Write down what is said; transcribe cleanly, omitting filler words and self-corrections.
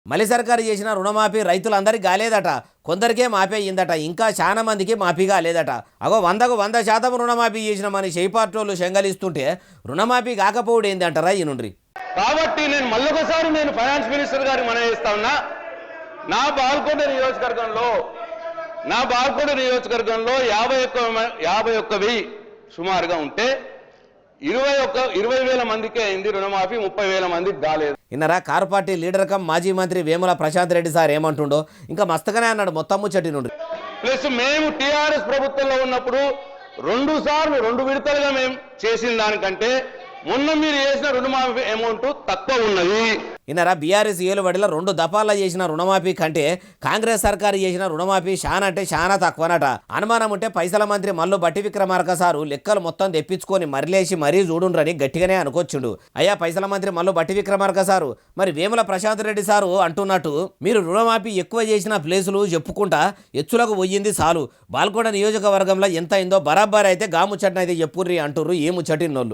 మలి సర్కారు చేసిన రుణమాఫీ రైతులందరికీ కాలేదట, కొందరికే మాఫీ అయ్యిందట, ఇంకా చాలా మందికి మాఫీ కాలేదట. అగో 100% రుణమాఫీ చేసినామని చేయిపార్టోళ్ళు శంగలిస్తుంటే రుణమాఫీ కాకపోవడం ఏందంటారా ఈ నుండి. కాబట్టి నేను మళ్ళొకసారి ఫైనాన్స్ మినిస్టర్ గారికి మనం చేస్తా ఉన్నా, నా బాల్కొండ నియోజకవర్గంలో 51,000 సుమారుగా ఉంటే 20,000 మందికే అయింది రుణమాఫీ, 30,000 మందికి కాలేదు. ఇన్నరా కారు పార్టీ లీడర్ కమ్ మాజీ మంత్రి వేముల ప్రశాంత్ రెడ్డి సార్ ఏమంటుండో ఇంకా మస్తగానే అన్నాడు మొత్తం ముచ్చటి నుండి. ప్లస్ మేము టీఆర్ఎస్ ప్రభుత్వంలో ఉన్నప్పుడు 2 సార్లు 2 విడతలుగా మేము చేసిన దానికంటే మొన్న మీరు చేసిన రుణమాఫీ అమౌంట్ తక్కువ ఉన్నది. ఇన్నరా బీఆర్ఎస్ ఏలుబడిలో 2 దఫాల్లో చేసిన రుణమాఫీ కంటే కాంగ్రెస్ సర్కారు చేసిన రుణమాఫీ చాలా అంటే చాలా తక్కువనట. అనుమానం ఉంటే పైసల మంత్రి మల్లు బట్టి విక్రమార్క సారు లెక్కలు మొత్తం తెప్పించుకొని మరిలేసి మరీ చూడుండ్రని గట్టిగానే అనుకొచ్చుండు. అయ్యా పైసల మంత్రి మల్లు బట్టి విక్రమార్క సారు, మరి వేముల ప్రశాంత్ రెడ్డి సారు అంటున్నట్టు మీరు రుణమాఫీ ఎక్కువ చేసిన ప్లేసులు చెప్పుకుంటా ఎచ్చులకు పోయింది చాలు, బాల్కొండ నియోజకవర్గంలో ఎంత అయిందో బరాబర్ అయితే గా ముచ్చటనైతే చెప్పుర్రి అంటుర్రు ఈ ముచ్చటిన్నోళ్ళు.